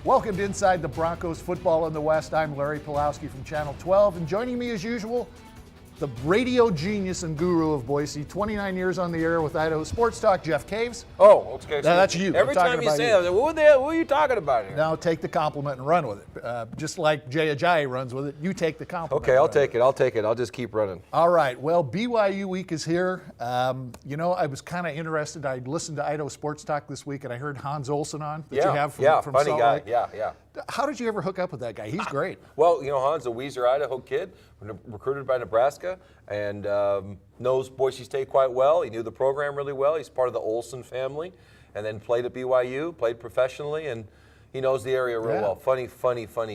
Welcome to Inside the Broncos Football in the West. I'm Larry Pulowski from Channel 12, and joining me as usual, the radio genius and guru of Boise, 29 years on the air with Idaho Sports Talk, Jeff Caves. Oh, okay. No, that's you. Every time you say that, what are you talking about here? Now take the compliment and run with it. Just like Jay Ajayi runs with it, you take the compliment. Okay, I'll take it. I'll just keep running. All right. Well, BYU week is here. I was kind of interested. I listened to Idaho Sports Talk this week, and I heard Hans Olsen on that you have from funny Salt guy. Lake. Yeah. How did you ever hook up with that guy? He's great. Well, Hans, a Weiser, Idaho kid, recruited by Nebraska, and knows Boise State quite well. He knew the program really well. He's part of the Olsen family, and then played at BYU, played professionally, and he knows the area real well. Funny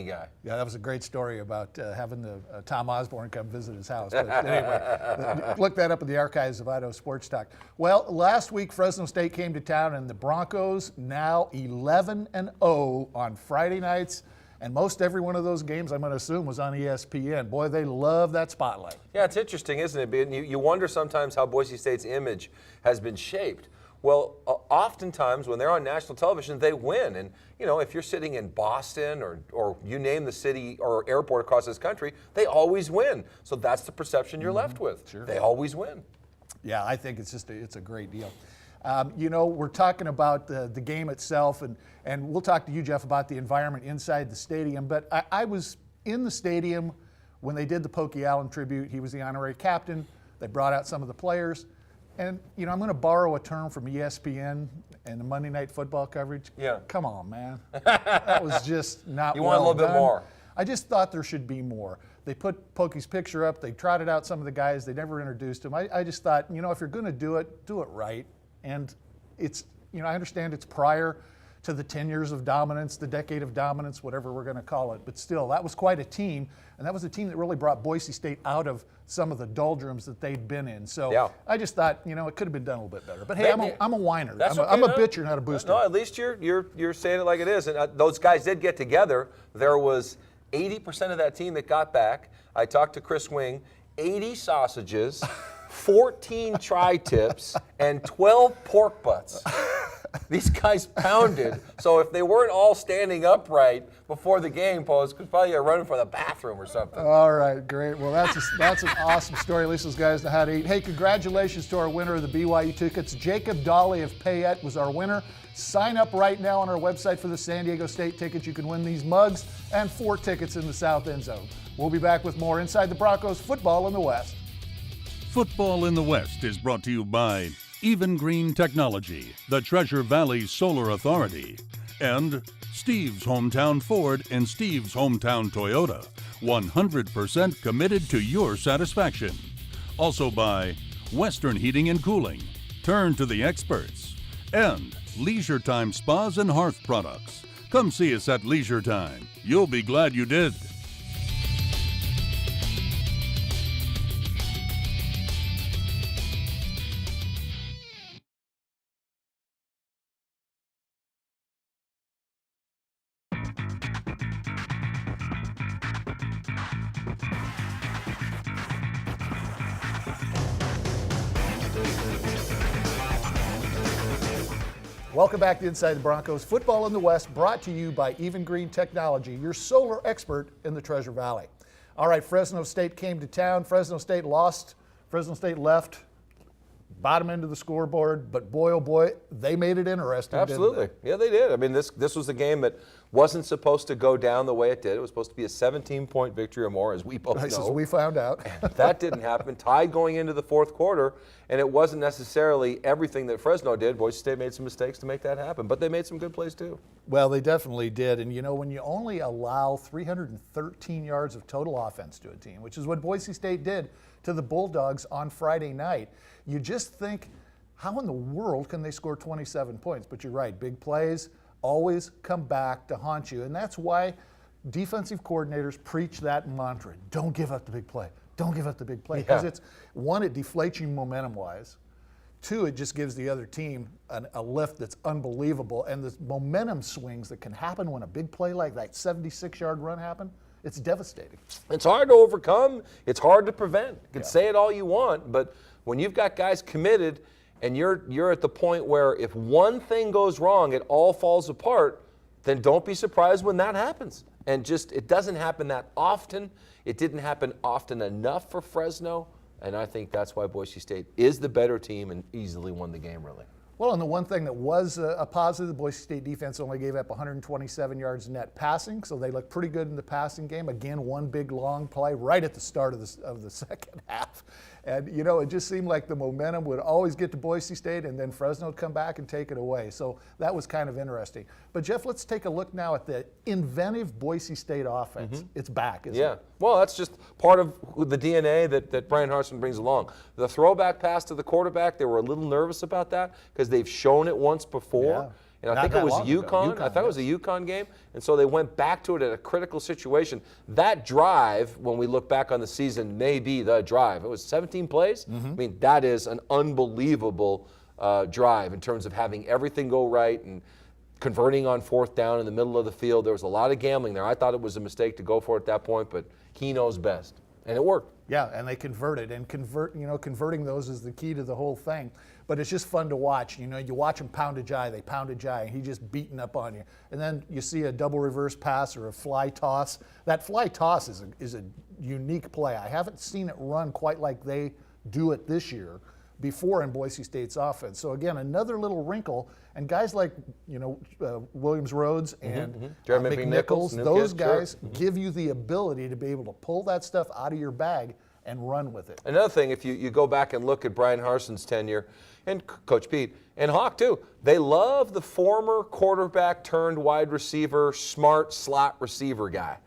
guy. Yeah, that was a great story about having Tom Osborne come visit his house. But anyway, look that up in the archives of Idaho Sports Talk. Well, last week Fresno State came to town, and the Broncos now 11-0 on Friday nights. And most every one of those games, I'm going to assume, was on ESPN. Boy, they love that spotlight. Yeah, it's interesting, isn't it? You wonder sometimes how Boise State's image has been shaped. Well, oftentimes when they're on national television, they win. And, if you're sitting in Boston or you name the city or airport across this country, they always win. So that's the perception you're left with. Sure. They always win. Yeah, I think it's a great deal. We're talking about the game itself, and we'll talk to you, Jeff, about the environment inside the stadium. But I was in the stadium when they did the Pokey Allen tribute. He was the honorary captain. They brought out some of the players. And, I'm going to borrow a term from ESPN and the Monday Night Football coverage. Yeah. Come on, man. That was just not You want a little bit more. I just thought there should be more. They put Pokey's picture up. They trotted out some of the guys. They never introduced him. I just thought, if you're going to do it right. And it's, I understand it's prior to the 10 years of dominance, the decade of dominance, whatever we're going to call it. But still, that was quite a team. And that was a team that really brought Boise State out of some of the doldrums that they'd been in. So I just thought, it could have been done a little bit better. But hey, I'm a whiner. I'm a bitcher, not a booster. No, at least you're saying it like it is. And those guys did get together. There was 80% of that team that got back. I talked to Chris Wing, 80 sausages, 14 tri-tips, and 12 pork butts. These guys pounded. So if they weren't all standing upright before the game posed, probably you're running for the bathroom or something. All right, great. Well, that's an awesome story. At least those guys know how to eat. Hey, congratulations to our winner of the BYU tickets. Jacob Dolly of Payette was our winner. Sign up right now on our website for the San Diego State tickets. You can win these mugs and 4 tickets in the South End Zone. We'll be back with more Inside the Broncos Football in the West. Football in the West is brought to you by Even Green Technology, the Treasure Valley Solar Authority, and Steve's Hometown Ford and Steve's Hometown Toyota, 100% committed to your satisfaction. Also by Western Heating and Cooling, turn to the experts, and Leisure Time Spas and Hearth Products. Come see us at Leisure Time. You'll be glad you did. Welcome back to Inside the Broncos Football in the West, brought to you by Even Green Technology, your solar expert in the Treasure Valley. All right, Fresno State came to town. Fresno State lost. Fresno State left. Bottom end of the scoreboard, but boy, oh boy, they made it interesting. Absolutely. Didn't they? Yeah, they did. I mean, this was a game that wasn't supposed to go down the way it did. It was supposed to be a 17-point victory or more, as we both know. As we found out. That didn't happen. Tied going into the fourth quarter, and it wasn't necessarily everything that Fresno did. Boise State made some mistakes to make that happen, but they made some good plays too. Well, they definitely did. And, when you only allow 313 yards of total offense to a team, which is what Boise State did to the Bulldogs on Friday night, you just think, how in the world can they score 27 points? But you're right, big plays always come back to haunt you. And that's why defensive coordinators preach that mantra. Don't give up the big play. Don't give up the big play. Because it's, one, it deflates you momentum-wise. Two, it just gives the other team a lift that's unbelievable. And the momentum swings that can happen when a big play like that 76-yard run happened, it's devastating. It's hard to overcome. It's hard to prevent. You can say it all you want, but when you've got guys committed and you're at the point where if one thing goes wrong, it all falls apart, then don't be surprised when that happens. And just, it doesn't happen that often. It didn't happen often enough for Fresno. And I think that's why Boise State is the better team and easily won the game, really. Well, and the one thing that was a positive, the Boise State defense only gave up 127 yards net passing, so they looked pretty good in the passing game. Again, one big long play right at the start of the second half. And, you know, it just seemed like the momentum would always get to Boise State, and then Fresno would come back and take it away. So that was kind of interesting. But, Jeff, let's take a look now at the inventive Boise State offense. It's back, isn't it? Well, that's just part of the DNA that Brian Harsin brings along. The throwback pass to the quarterback, they were a little nervous about that because they've shown it once before. Yeah. And I think it was UConn. I thought it was a UConn game. And so they went back to it at a critical situation. That drive, when we look back on the season, may be the drive. It was 17 plays. I mean, that is an unbelievable drive in terms of having everything go right and converting on fourth down in the middle of the field. There was a lot of gambling there. I thought it was a mistake to go for it at that point, but he knows best. And it worked. Yeah, and they converted, and converting those is the key to the whole thing. But it's just fun to watch. You know, you watch them pound a Jai, they pound a Jai, and he just beating up on you. And then you see a double reverse pass or a fly toss. That fly toss is a unique play. I haven't seen it run quite like they do it this year before in Boise State's offense. So again, another little wrinkle. And guys like, you know, Williams Rhodes and Jeremy McNichols, New those kid, guys give you the ability to be able to pull that stuff out of your bag and run with it. Another thing, if you go back and look at Brian Harsin's tenure, and Coach Pete, and Hawk too, they love the former quarterback turned wide receiver, smart slot receiver guy.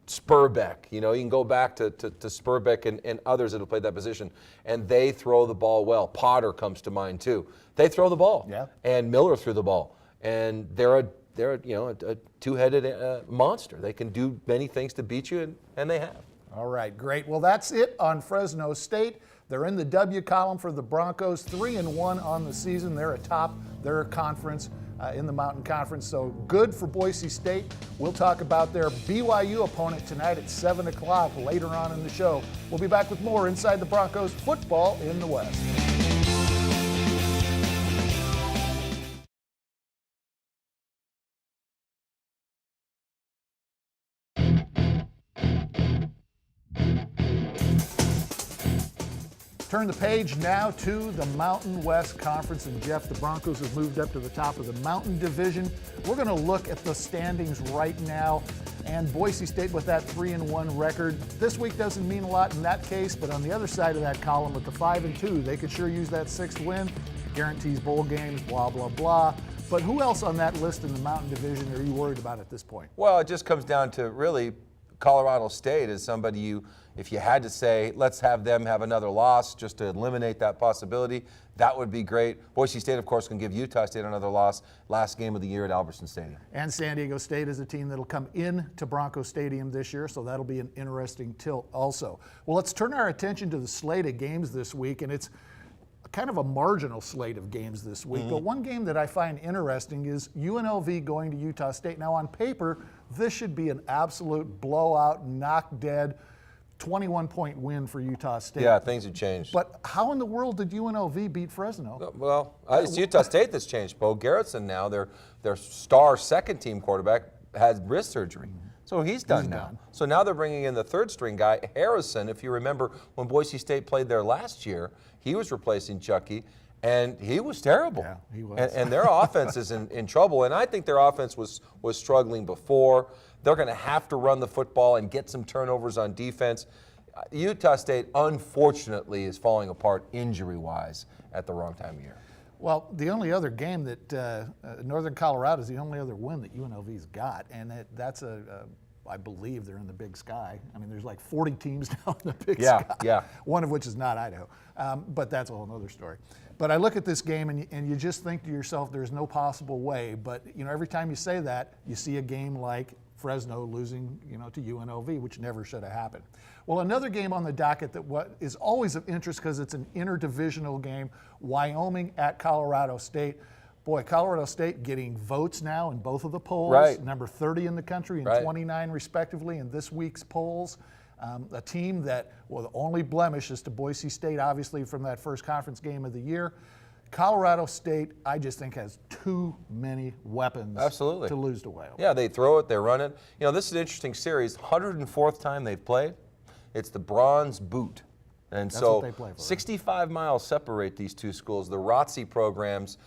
Spurbeck, you know, you can go back to Spurbeck and others that have played that position, and they throw the ball well. Potter comes to mind too. They throw the ball, and Miller threw the ball, and they're a two-headed monster. They can do many things to beat you, and they have. All right, great. Well, that's it on Fresno State. They're in the W column for the Broncos, 3-1 on the season. They're atop their conference in the Mountain Conference, so good for Boise State. We'll talk about their BYU opponent tonight at 7 o'clock later on in the show. We'll be back with more Inside the Broncos football in the West. Turn the page now to the Mountain West Conference, and Jeff, the Broncos have moved up to the top of the Mountain Division. We're going to look at the standings right now, and Boise State with that 3-1 record. This week doesn't mean a lot in that case, but on the other side of that column with the 5-2, they could sure use that 6th win. Guarantees bowl games, blah, blah, blah. But who else on that list in the Mountain Division are you worried about at this point? Well, it just comes down to really Colorado State is somebody if you had to say, let's have them have another loss just to eliminate that possibility, that would be great. Boise State, of course, can give Utah State another loss, last game of the year at Albertson Stadium. And San Diego State is a team that'll come in to Bronco Stadium this year, so that'll be an interesting tilt also. Well, let's turn our attention to the slate of games this week, and it's kind of a marginal slate of games this week. But one game that I find interesting is UNLV going to Utah State. Now, on paper, this should be an absolute blowout, knock-dead, 21-point win for Utah State. Yeah, things have changed. But how in the world did UNLV beat Fresno? Well, it's Utah State that's changed. Bo Garrettson now, their star second-team quarterback, has wrist surgery. So he's done now. So now they're bringing in the third-string guy, Harrison. If you remember when Boise State played there last year, he was replacing Chucky, and he was terrible. Yeah, he was. And their offense is in trouble, and I think their offense was struggling before. They're going to have to run the football and get some turnovers on defense. Utah State, unfortunately, is falling apart injury-wise at the wrong time of year. Well, the only other game that Northern Colorado is the only other win that UNLV's got, and that's I believe they're in the Big Sky. I mean, there's like 40 teams now in the Big Sky, one of which is not Idaho, but that's a whole other story. But I look at this game and you just think to yourself, there's no possible way. But every time you say that, you see a game like Fresno losing, to UNLV, which never should have happened. Well, another game on the docket that is always of interest because it's an interdivisional game, Wyoming at Colorado State. Boy, Colorado State getting votes now in both of the polls, number 30 in the country and 29 respectively in this week's polls. A team that, the only blemish is to Boise State, obviously, from that first conference game of the year. Colorado State, I just think, has too many weapons Absolutely. to lose to Wyoming. Yeah, they throw it, they run it. You know, this is an interesting series. 104th time they've played. It's the Bronze Boot. And That's so what they play for, 65 miles separate these two schools. The ROTC programs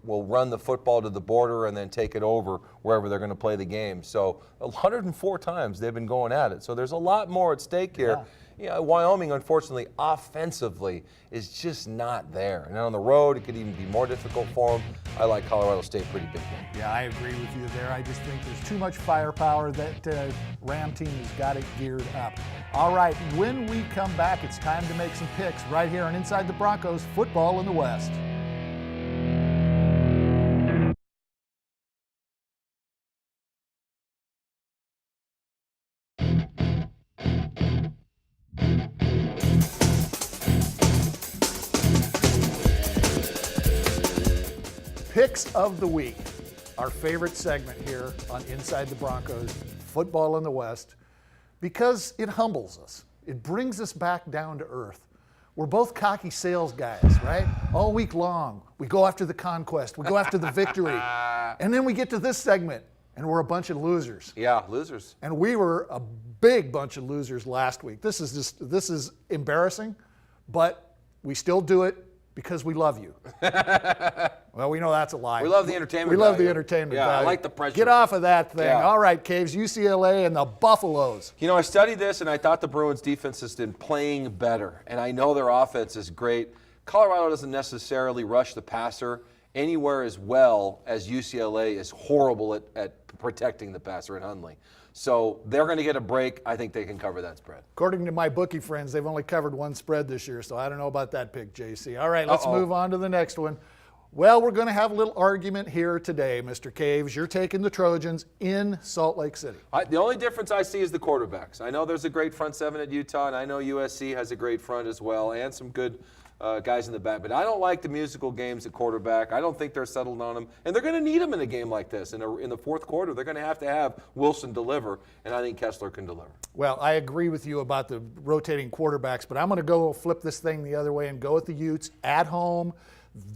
will run the football to the border and then take it over wherever they're going to play the game. So 104 times they've been going at it. So there's a lot more at stake here. Yeah, Wyoming, unfortunately, offensively is just not there. And on the road, it could even be more difficult for them. I like Colorado State pretty big game. Yeah, I agree with you there. I just think there's too much firepower. That Ram team has got it geared up. All right, when we come back, it's time to make some picks right here on Inside the Broncos, Football in the West. Picks of the week, our favorite segment here on Inside the Broncos, Football in the West, because it humbles us. It brings us back down to earth. We're both cocky sales guys, right? All week long, we go after the conquest, we go after the victory, and then we get to this segment, and we're a bunch of losers. Yeah, losers. And we were a big bunch of losers last week. This is embarrassing, but we still do it because we love you. Well, we know that's a lie. We love the entertainment We love value. the entertainment Yeah, value. I like the pressure. Get off of that thing. Yeah. All right, Caves, UCLA and the Buffaloes. You know, I studied this, and I thought the Bruins' defense has been playing better. And I know their offense is great. Colorado doesn't necessarily rush the passer anywhere as well as UCLA is horrible at protecting the passer in Hundley. So they're going to get a break. I think they can cover that spread. According to my bookie friends, they've only covered one spread this year, so I don't know about that pick, JC. All right, let's move on to the next one. Well, we're going to have a little argument here today, Mr. Caves. You're taking the Trojans in Salt Lake City. The only difference I see is the quarterbacks. I know there's a great front seven at Utah, and I know USC has a great front as well, and some good guys in the back. But I don't like the musical games at quarterback. I don't think they're settled on them. And they're going to need them in a game like this. In the fourth quarter, they're going to have Wilson deliver, and I think Kessler can deliver. Well, I agree with you about the rotating quarterbacks, but I'm going to go flip this thing the other way and go with the Utes at home.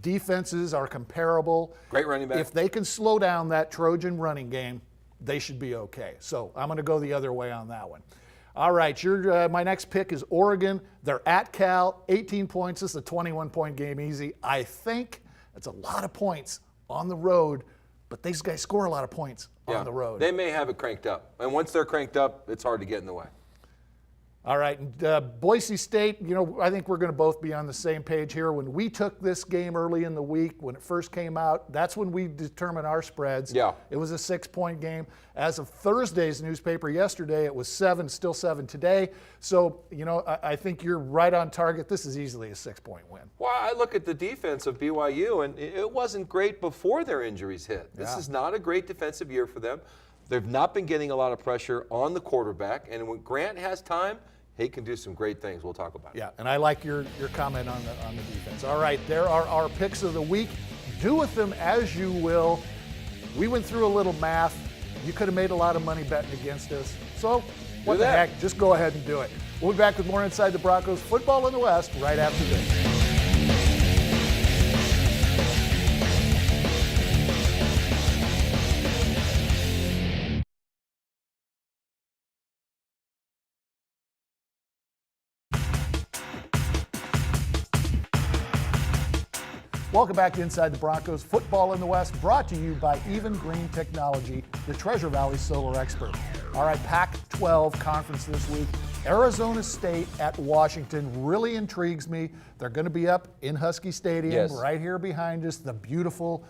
Defenses are comparable. Great running back. If they can slow down that Trojan running game, they should be okay. So I'm going to go the other way on that one. All right, my next pick is Oregon. They're at Cal, 18 points. This is a 21-point game easy. I think that's a lot of points on the road, but these guys score a lot of points on the road. They may have it cranked up. And once they're cranked up, it's hard to get in the way. All right, and Boise State, I think we're going to both be on the same page here. When we took this game early in the week, when it first came out, that's when we determined our spreads. Yeah. It was a 6-point game. As of Thursday's newspaper yesterday, it was 7, still 7 today. So, I think you're right on target. This is easily a 6-point win. Well, I look at the defense of BYU, and it wasn't great before their injuries hit. This is not a great defensive year for them. They've not been getting a lot of pressure on the quarterback, and when Grant has time, he can do some great things. We'll talk about it. Yeah, and I like your comment on the defense. All right, there are our picks of the week. Do with them as you will. We went through a little math. You could have made a lot of money betting against us. So what the heck? Just go ahead and do it. We'll be back with more Inside the Broncos Football in the West right after this. Welcome back to Inside the Broncos Football in the West, brought to you by Even Green Technology, the Treasure Valley solar expert. All right, Pac-12 conference this week. Arizona State at Washington really intrigues me. They're going to be up in Husky Stadium, right here behind us, the beautiful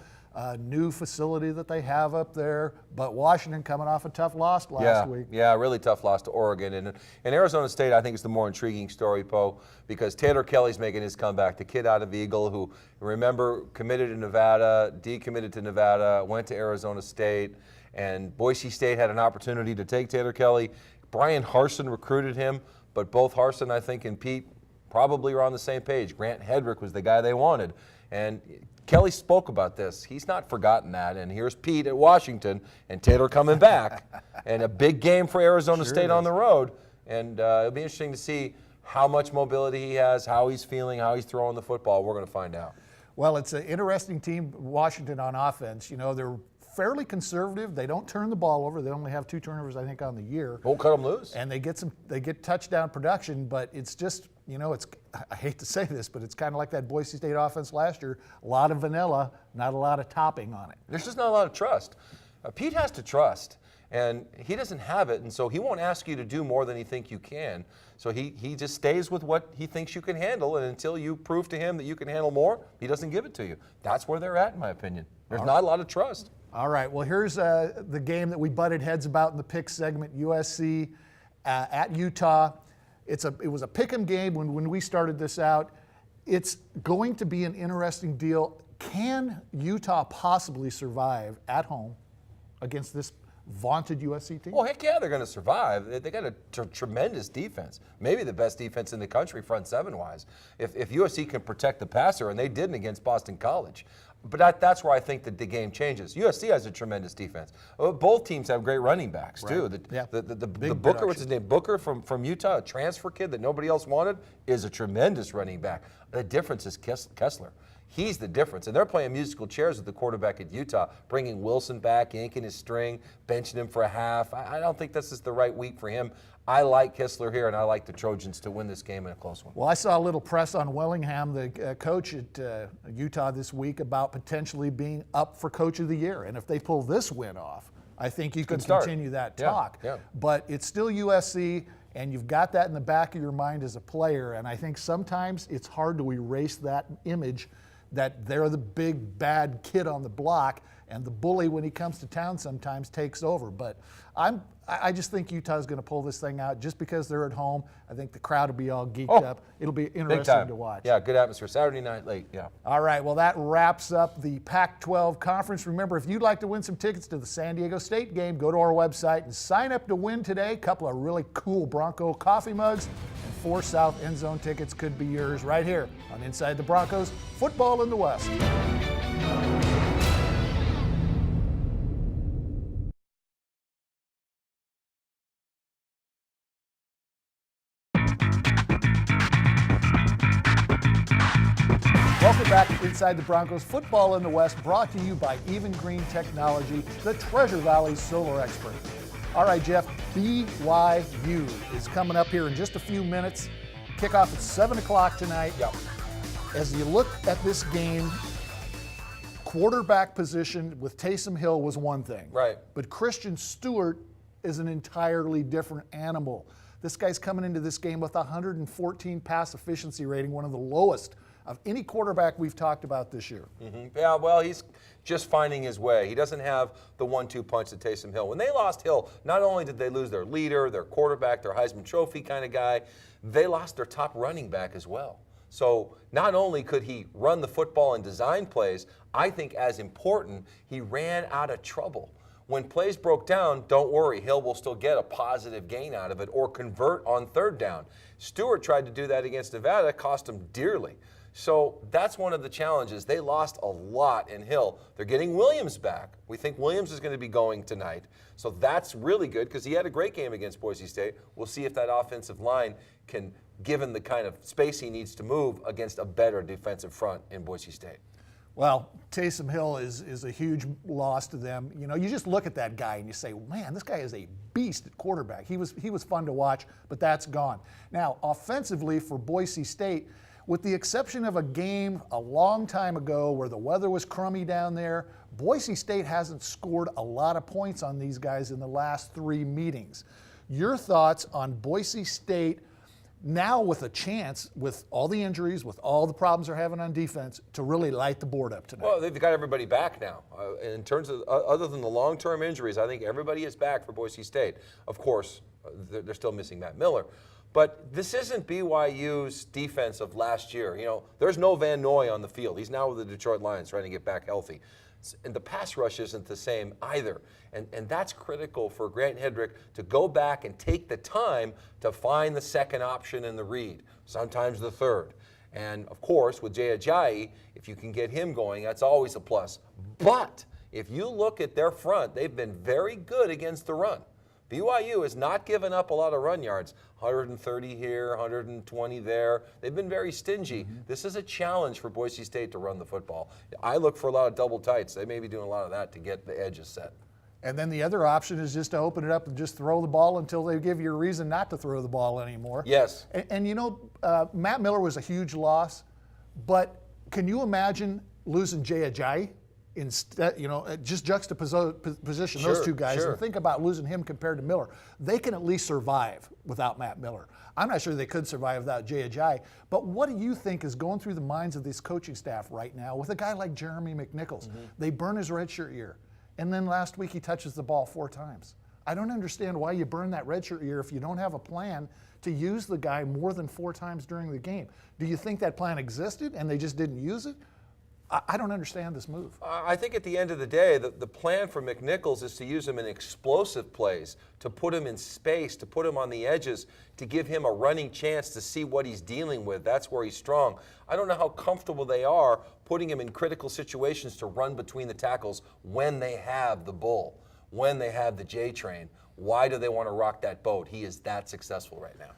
new facility that they have up there. But Washington coming off a tough loss last week. Yeah, really tough loss to Oregon. And Arizona State, I think, is the more intriguing story, Poe, because Taylor Kelly's making his comeback. The kid out of Eagle who, remember, committed to Nevada, decommitted to Nevada, went to Arizona State, and Boise State had an opportunity to take Taylor Kelly. Brian Harsin recruited him, but both Harsin, I think, and Pete probably are on the same page. Grant Hedrick was the guy they wanted. And Kelly spoke about this. He's not forgotten that. And here's Pete at Washington and Taylor coming back. And a big game for Arizona State on the road. And it'll be interesting to see how much mobility he has, how he's feeling, how he's throwing the football. We're going to find out. Well, it's an interesting team, Washington, on offense. You know, they're fairly conservative. They don't turn the ball over. They only have 2 turnovers, I think, on the year. Won't cut them loose. And they get touchdown production, but it's just, you know, I hate to say this, but it's kind of like that Boise State offense last year. A lot of vanilla, not a lot of topping on it. There's just not a lot of trust. Pete has to trust, and he doesn't have it, and so he won't ask you to do more than he thinks you can. So he just stays with what he thinks you can handle, and until you prove to him that you can handle more, he doesn't give it to you. That's where they're at, in my opinion. There's not a lot of trust. All right, well, here's the game that we butted heads about in the pick segment, USC at Utah. It was a pick'em game when we started this out. It's going to be an interesting deal. Can Utah possibly survive at home against this vaunted USC team? Well, heck yeah, they're going to survive. They got a tremendous defense, maybe the best defense in the country, front seven-wise. If USC can protect the passer, and they didn't against Boston College. But that's where I think that the game changes. USC has a tremendous defense. Both teams have great running backs, too. The Booker, what's his name? Booker from Utah, a transfer kid that nobody else wanted, is a tremendous running back. The difference is Kessler. He's the difference. And they're playing musical chairs with the quarterback at Utah, bringing Wilson back, yanking his string, benching him for a half. I don't think this is the right week for him. I like Kessler here, and I like the Trojans to win this game in a close one. Well, I saw a little press on Willingham, the coach at Utah this week, about potentially being up for Coach of the Year. And if they pull this win off, I think you could continue that talk. Yeah. But it's still USC, and you've got that in the back of your mind as a player. And I think sometimes it's hard to erase that image that they're the big bad kid on the block, and the bully when he comes to town sometimes takes over. But I just think Utah's going to pull this thing out just because they're at home. I think the crowd will be all geeked up. It'll be interesting to watch. Yeah, good atmosphere. Saturday night late, yeah. All right, well, that wraps up the Pac-12 Conference. Remember, if you'd like to win some tickets to the San Diego State game, go to our website and sign up to win today. A couple of really cool Bronco coffee mugs and 4 South End Zone tickets could be yours right here on Inside the Broncos, Football in the West. Welcome back to Inside the Broncos, Football in the West, brought to you by Even Green Technology, the Treasure Valley solar expert. All right, Jeff, BYU is coming up here in just a few minutes. Kickoff at 7 o'clock tonight. Yep. As you look at this game, quarterback position with Taysom Hill was one thing. Right. But Christian Stewart is an entirely different animal. This guy's coming into this game with 114 pass efficiency rating, one of the lowest of any quarterback we've talked about this year. Mm-hmm. Yeah, well, he's just finding his way. He doesn't have the 1-2 punch that Taysom Hill. When they lost Hill, not only did they lose their leader, their quarterback, their Heisman Trophy kind of guy, they lost their top running back as well. So not only could he run the football and design plays, I think as important, he ran out of trouble. When plays broke down, don't worry, Hill will still get a positive gain out of it or convert on 3rd down. Stewart tried to do that against Nevada, cost him dearly. So that's one of the challenges. They lost a lot in Hill. They're getting Williams back. We think Williams is going to be going tonight. So that's really good because he had a great game against Boise State. We'll see if that offensive line can give him the kind of space he needs to move against a better defensive front in Boise State. Well, Taysom Hill is a huge loss to them. You know, you just look at that guy and you say, man, this guy is a beast at quarterback. He was fun to watch, but that's gone. Now, offensively for Boise State, with the exception of a game a long time ago where the weather was crummy down there, Boise State hasn't scored a lot of points on these guys in the last 3 meetings. Your thoughts on Boise State now with a chance, with all the injuries, with all the problems they're having on defense, to really light the board up tonight? Well, they've got everybody back now. In terms of, other than the long-term injuries, I think everybody is back for Boise State. Of course, they're still missing Matt Miller. But this isn't BYU's defense of last year. You know, there's no Van Noy on the field. He's now with the Detroit Lions trying to get back healthy. And the pass rush isn't the same either. And that's critical for Grant Hedrick to go back and take the time to find the second option in the read, sometimes the third. And, of course, with Jay Ajayi, if you can get him going, that's always a plus. But if you look at their front, they've been very good against the run. BYU has not given up a lot of run yards. 130 here, 120 there. They've been very stingy. This is a challenge for Boise State to run the football. I look for a lot of double tights. They may be doing a lot of that to get the edges set. And then the other option is just to open it up and just throw the ball until they give you a reason not to throw the ball anymore. Yes. And you know, Matt Miller was a huge loss, but can you imagine losing Jay Ajayi? Instead, you know, just juxtaposition those two guys and think about losing him compared to Miller. They can at least survive without Matt Miller. I'm not sure they could survive without Jay Ajayi, but what do you think is going through the minds of this coaching staff right now with a guy like Jeremy McNichols? They burn his redshirt year, and then last week he touches the ball 4 times. I don't understand why you burn that redshirt year if you don't have a plan to use the guy more than 4 times during the game. Do you think that plan existed and they just didn't use it? I don't understand this move. I think at the end of the day, the plan for McNichols is to use him in explosive plays, to put him in space, to put him on the edges, to give him a running chance to see what he's dealing with. That's where he's strong. I don't know how comfortable they are putting him in critical situations to run between the tackles when they have the bull, when they have the J train. Why do they want to rock that boat? He is that successful right now.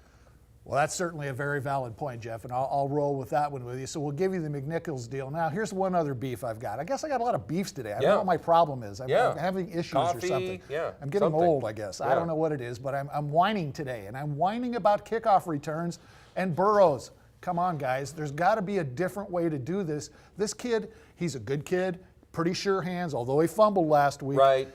Well, that's certainly a very valid point, Jeff, and I'll roll with that one with you. So we'll give you the McNichols deal. Now, here's one other beef I've got. I guess I got a lot of beefs today. I don't know what my problem is. I'm having issues or something. I'm getting old, I guess. I don't know what it is, but I'm whining today, and I'm whining about kickoff returns and Burrows. Come on, guys. There's got to be a different way to do this. This kid, he's a good kid, pretty sure hands, although he fumbled last week. Right.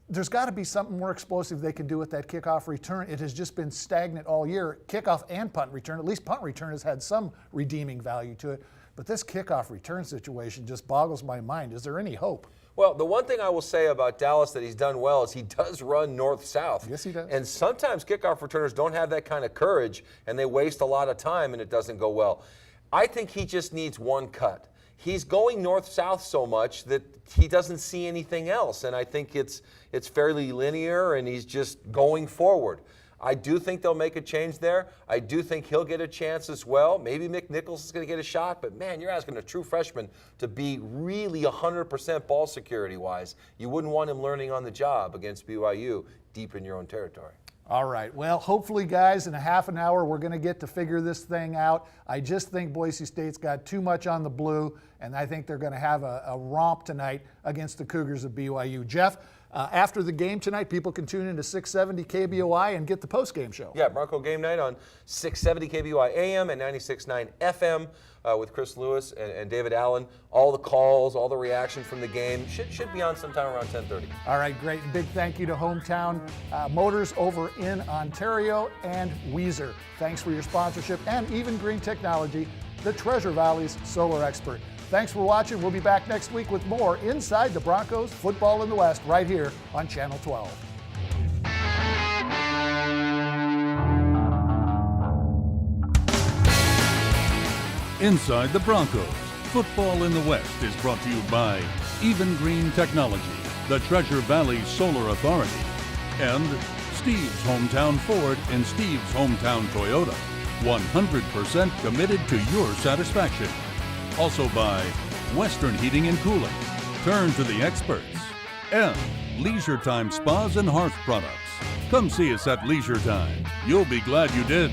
There's got to be something more explosive they can do with that kickoff return. It has just been stagnant all year. Kickoff and punt return, at least punt return has had some redeeming value to it. But this kickoff return situation just boggles my mind. Is there any hope? Well, the one thing I will say about Dallas that he's done well is he does run north-south. Yes, he does. And sometimes kickoff returners don't have that kind of courage, and they waste a lot of time, and it doesn't go well. I think he just needs one cut. He's going north-south so much that he doesn't see anything else, and I think it's fairly linear, and he's just going forward. I do think they'll make a change there. I do think he'll get a chance as well. Maybe McNichols is going to get a shot, but man, you're asking a true freshman to be really 100% ball security-wise. You wouldn't want him learning on the job against BYU deep in your own territory. All right. Well, hopefully, guys, in a half an hour, we're going to get to figure this thing out. I just think Boise State's got too much on the blue, and I think they're going to have a romp tonight against the Cougars of BYU. Jeff, after the game tonight, people can tune into 670 KBOI and get the post-game show. Yeah, Bronco Game Night on 670 KBOI AM and 96.9 FM with Chris Lewis and David Allen. All the calls, all the reaction from the game should be on sometime around 10:30. All right, great. Big thank you to Hometown Motors over in Ontario and Weezer. Thanks for your sponsorship, and Even Green Technology, the Treasure Valley's solar expert. Thanks for watching. We'll be back next week with more Inside the Broncos Football in the West right here on Channel 12. Inside the Broncos, Football in the West is brought to you by Even Green Technology, the Treasure Valley Solar Authority, and Steve's Hometown Ford and Steve's Hometown Toyota, 100% committed to your satisfaction. Also by Western Heating and Cooling, turn to the experts, and Leisure Time Spas and Hearth Products. Come see us at Leisure Time. You'll be glad you did.